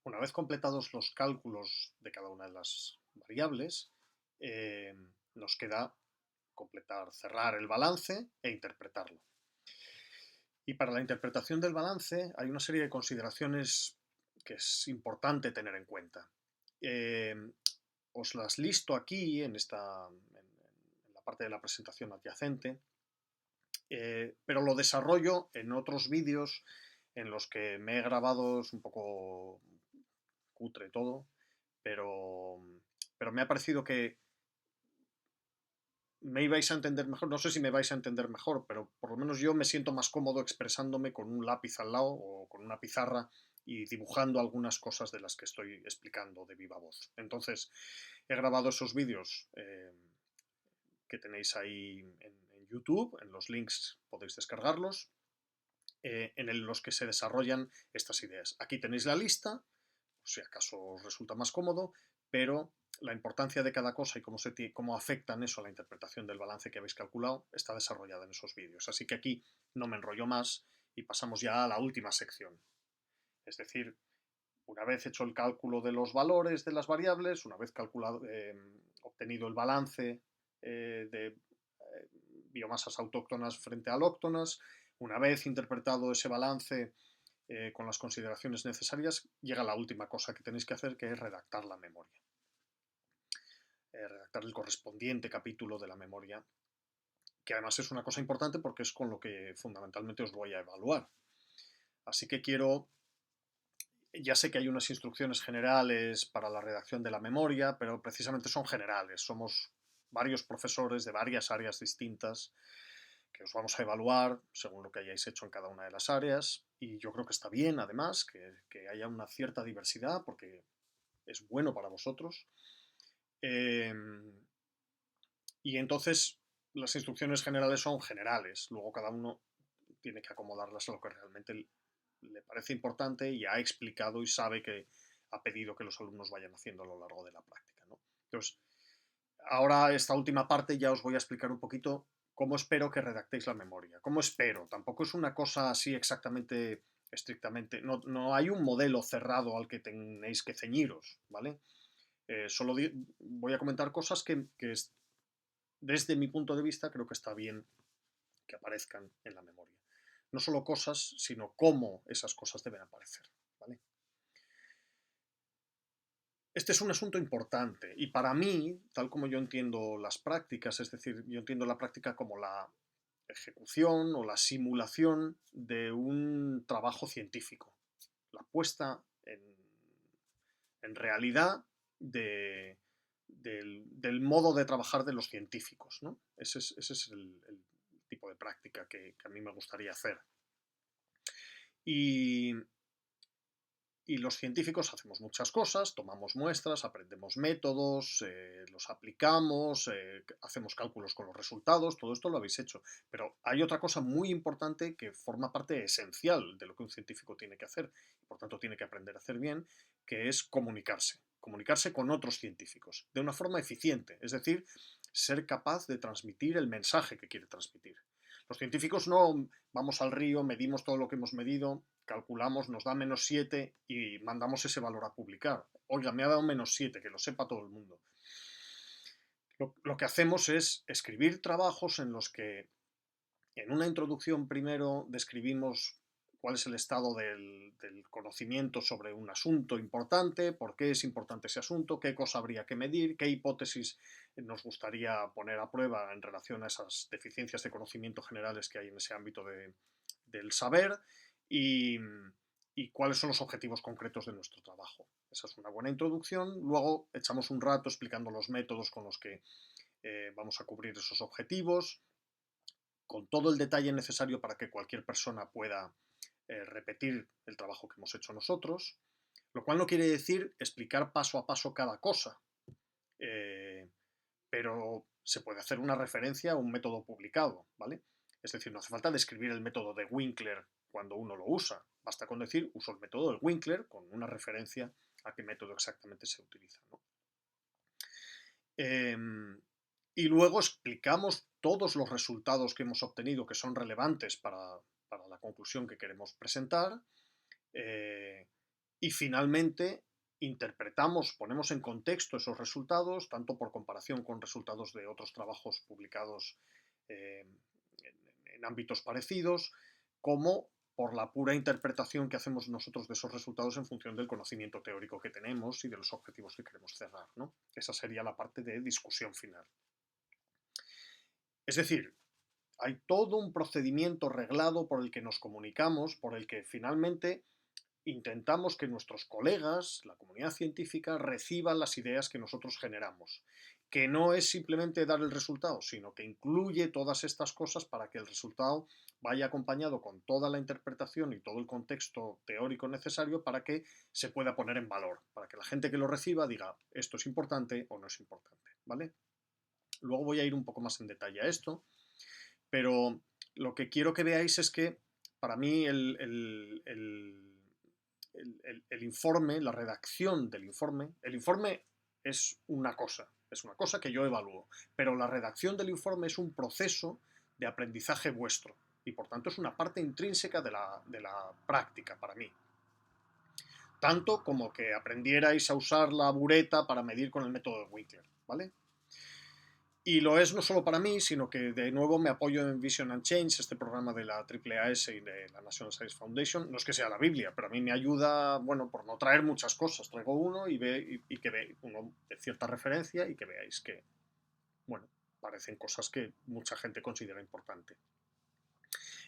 Una vez completados los cálculos de cada una de las variables, eh, nos queda completar, cerrar el balance e interpretarlo. Y para la interpretación del balance hay una serie de consideraciones que es importante tener en cuenta. Eh, Os las listo aquí en la parte de la presentación adyacente, pero lo desarrollo en otros vídeos en los que me he grabado, es un poco cutre todo, pero, pero me ha parecido que me ibais a entender mejor, no sé si me vais a entender mejor, pero por lo menos yo me siento más cómodo expresándome con un lápiz al lado o con una pizarra y dibujando algunas cosas de las que estoy explicando de viva voz. Entonces, he grabado esos vídeos que tenéis ahí en YouTube, en los links podéis descargarlos, los que se desarrollan estas ideas. Aquí tenéis la lista, si acaso os resulta más cómodo, pero la importancia de cada cosa y cómo afectan eso a la interpretación del balance que habéis calculado está desarrollada en esos vídeos. Así que aquí no me enrollo más y pasamos ya a la última sección. Es decir, una vez hecho el cálculo de los valores de las variables, una vez obtenido el balance de biomasas autóctonas frente a alóctonas, una vez interpretado ese balance con las consideraciones necesarias, llega la última cosa que tenéis que hacer, que es redactar la memoria. Redactar el correspondiente capítulo de la memoria, que además es una cosa importante porque es con lo que fundamentalmente os voy a evaluar. Así que ya sé que hay unas instrucciones generales para la redacción de la memoria, pero precisamente son generales. Somos varios profesores de varias áreas distintas que os vamos a evaluar según lo que hayáis hecho en cada una de las áreas. Y yo creo que está bien, además, que haya una cierta diversidad, porque es bueno para vosotros. Eh, y entonces las instrucciones generales son generales, luego cada uno tiene que acomodarlas a lo que realmente le parece importante y ha explicado y sabe que ha pedido que los alumnos vayan haciendo a lo largo de la práctica, ¿no? Entonces, ahora esta última parte ya os voy a explicar un poquito cómo espero que redactéis la memoria. ¿Cómo espero? Tampoco es una cosa así exactamente, estrictamente, no hay un modelo cerrado al que tenéis que ceñiros, ¿vale? Solo voy a comentar cosas que desde mi punto de vista creo que está bien que aparezcan en la memoria. No solo cosas, sino cómo esas cosas deben aparecer, ¿vale? Este es un asunto importante y para mí, tal como yo entiendo las prácticas, es decir, yo entiendo la práctica como la ejecución o la simulación de un trabajo científico, la puesta en realidad del modo de trabajar de los científicos, ¿no? Ese es el tipo de práctica que a mí me gustaría hacer. Y, y los científicos hacemos muchas cosas, tomamos muestras, aprendemos métodos, los aplicamos, hacemos cálculos con los resultados, todo esto lo habéis hecho. Pero hay otra cosa muy importante que forma parte esencial de lo que un científico tiene que hacer, y por tanto tiene que aprender a hacer bien, que es comunicarse. Comunicarse con otros científicos de una forma eficiente, es decir, ser capaz de transmitir el mensaje que quiere transmitir. Los científicos no vamos al río, medimos todo lo que hemos medido, calculamos, nos da -7 y mandamos ese valor a publicar. Oiga, me ha dado -7, que lo sepa todo el mundo. Lo que hacemos es escribir trabajos en los que en una introducción primero describimos cuál es el estado del conocimiento sobre un asunto importante, por qué es importante ese asunto, qué cosa habría que medir, qué hipótesis nos gustaría poner a prueba en relación a esas deficiencias de conocimiento generales que hay en ese ámbito del saber y, y cuáles son los objetivos concretos de nuestro trabajo. Esa es una buena introducción. Luego echamos un rato explicando los métodos con los que vamos a cubrir esos objetivos, con todo el detalle necesario para que cualquier persona pueda repetir el trabajo que hemos hecho nosotros, lo cual no quiere decir explicar paso a paso cada cosa, eh, pero se puede hacer una referencia a un método publicado, ¿vale? Es decir, no hace falta describir el método de Winkler cuando uno lo usa, basta con decir uso el método de Winkler con una referencia a qué método exactamente se utiliza, ¿no? Eh, y luego explicamos todos los resultados que hemos obtenido que son relevantes para la conclusión que queremos presentar. y finalmente interpretamos, ponemos en contexto esos resultados, tanto por comparación con resultados de otros trabajos publicados eh, en ámbitos parecidos, como por la pura interpretación que hacemos nosotros de esos resultados en función del conocimiento teórico que tenemos y de los objetivos que queremos cerrar, ¿no? Esa sería la parte de discusión final. Es decir, hay todo un procedimiento reglado por el que nos comunicamos, por el que finalmente intentamos que nuestros colegas, la comunidad científica, reciban las ideas que nosotros generamos, que no es simplemente dar el resultado, sino que incluye todas estas cosas para que el resultado vaya acompañado con toda la interpretación y todo el contexto teórico necesario para que se pueda poner en valor, para que la gente que lo reciba diga esto es importante o no es importante, ¿vale? Luego voy a ir un poco más en detalle a esto, pero lo que quiero que veáis es que para mí el informe, la redacción del informe, el informe es una cosa que yo evalúo, pero la redacción del informe es un proceso de aprendizaje vuestro y por tanto es una parte intrínseca de la práctica para mí. Tanto como que aprendierais a usar la bureta para medir con el método de Winkler, ¿vale? Y lo es no solo para mí, sino que de nuevo me apoyo en Vision and Change, este programa de la AAAS y de la National Science Foundation. No es que sea la Biblia, pero a mí me ayuda, bueno, por no traer muchas cosas. Traigo uno y que ve uno de cierta referencia y que veáis que, bueno, parecen cosas que mucha gente considera importante.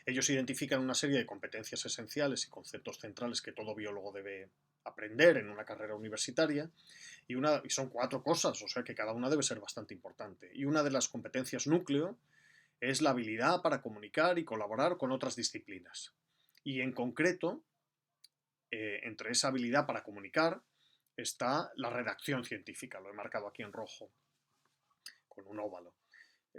Ellos identifican una serie de competencias esenciales y conceptos centrales que todo biólogo debe aprender en una carrera universitaria y son 4 cosas, o sea que cada una debe ser bastante importante. Y una de las competencias núcleo es la habilidad para comunicar y colaborar con otras disciplinas. Y en concreto, entre esa habilidad para comunicar está la redacción científica, lo he marcado aquí en rojo con un óvalo.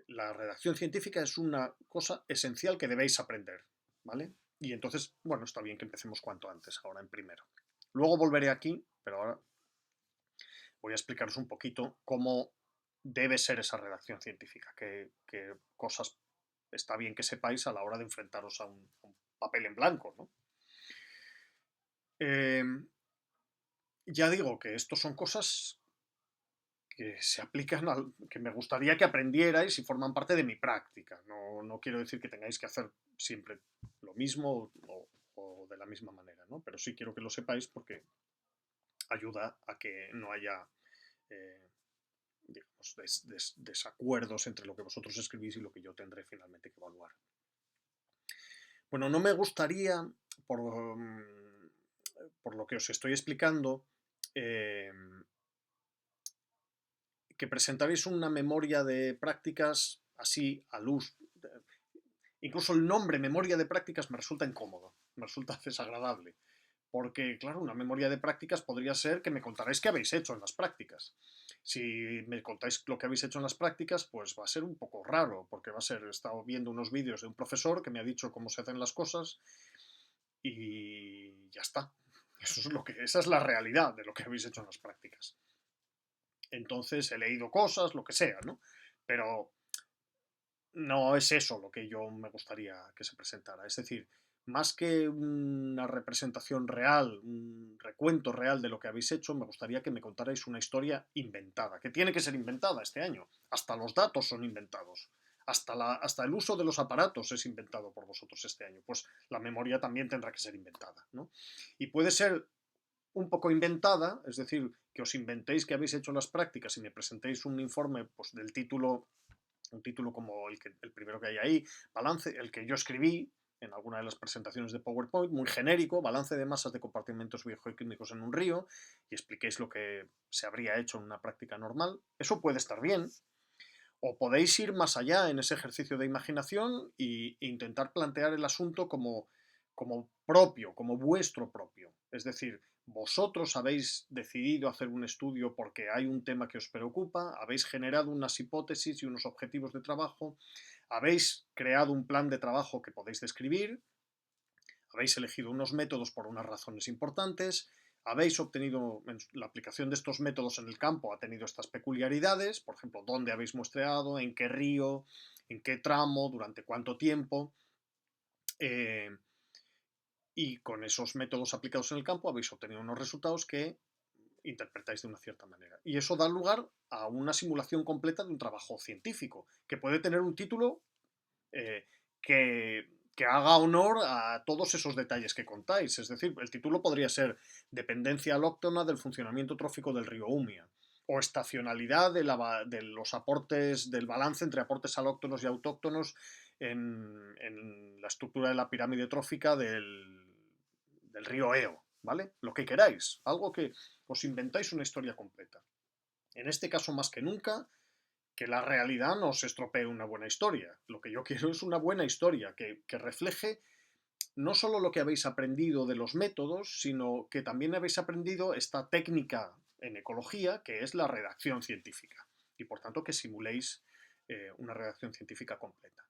La redacción científica es una cosa esencial que debéis aprender, ¿vale? Y entonces, bueno, está bien que empecemos cuanto antes, ahora en primero. Luego volveré aquí, pero ahora voy a explicaros un poquito cómo debe ser esa redacción científica, qué cosas está bien que sepáis a la hora de enfrentaros a un papel en blanco, ¿no? Eh, ya digo que estos son cosas que se aplican, que me gustaría que aprendierais y forman parte de mi práctica. No quiero decir que tengáis que hacer siempre lo mismo o de la misma manera, ¿no? Pero sí quiero que lo sepáis porque ayuda a que no haya eh, digamos, desacuerdos entre lo que vosotros escribís y lo que yo tendré finalmente que evaluar. Bueno, no me gustaría, por lo que os estoy explicando, eh, que presentaréis una memoria de prácticas así a luz. Incluso el nombre memoria de prácticas me resulta incómodo, me resulta desagradable. Porque, claro, una memoria de prácticas podría ser que me contarais qué habéis hecho en las prácticas. Si me contáis lo que habéis hecho en las prácticas, pues va a ser un poco raro, porque va a ser, he estado viendo unos vídeos de un profesor que me ha dicho cómo se hacen las cosas y ya está. Esa es la realidad de lo que habéis hecho en las prácticas. Entonces he leído cosas, lo que sea, ¿no? Pero no es eso lo que yo me gustaría que se presentara. Es decir, más que una representación real, un recuento real de lo que habéis hecho, me gustaría que me contarais una historia inventada, que tiene que ser inventada este año. Hasta los datos son inventados. Hasta el uso de los aparatos es inventado por vosotros este año. Pues la memoria también tendrá que ser inventada, ¿no? Y puede ser un poco inventada, es decir, que os inventéis que habéis hecho las prácticas y me presentéis un informe pues, del título, un título como el primero que hay ahí, balance, el que yo escribí en alguna de las presentaciones de PowerPoint, muy genérico, balance de masas de compartimentos biogeoquímicos en un río, y expliquéis lo que se habría hecho en una práctica normal. Eso puede estar bien, o podéis ir más allá en ese ejercicio de imaginación e intentar plantear el asunto como propio, como vuestro propio. Es decir, vosotros habéis decidido hacer un estudio porque hay un tema que os preocupa, habéis generado unas hipótesis y unos objetivos de trabajo, habéis creado un plan de trabajo que podéis describir, habéis elegido unos métodos por unas razones importantes, habéis obtenido, la aplicación de estos métodos en el campo ha tenido estas peculiaridades, por ejemplo, dónde habéis muestreado, en qué río, en qué tramo, durante cuánto tiempo. y con esos métodos aplicados en el campo habéis obtenido unos resultados que interpretáis de una cierta manera. Y eso da lugar a una simulación completa de un trabajo científico, que puede tener un título eh, que haga honor a todos esos detalles que contáis. Es decir, el título podría ser Dependencia alóctona del funcionamiento trófico del río Umia, o estacionalidad de los aportes, del balance entre aportes alóctonos y autóctonos en la estructura de la pirámide trófica del río Eo, ¿vale? Lo que queráis, algo que os inventáis una historia completa. En este caso, más que nunca, que la realidad no os estropee una buena historia. Lo que yo quiero es una buena historia que refleje no solo lo que habéis aprendido de los métodos, sino que también habéis aprendido esta técnica en ecología, que es la redacción científica. Y por tanto que simuléis una redacción científica completa.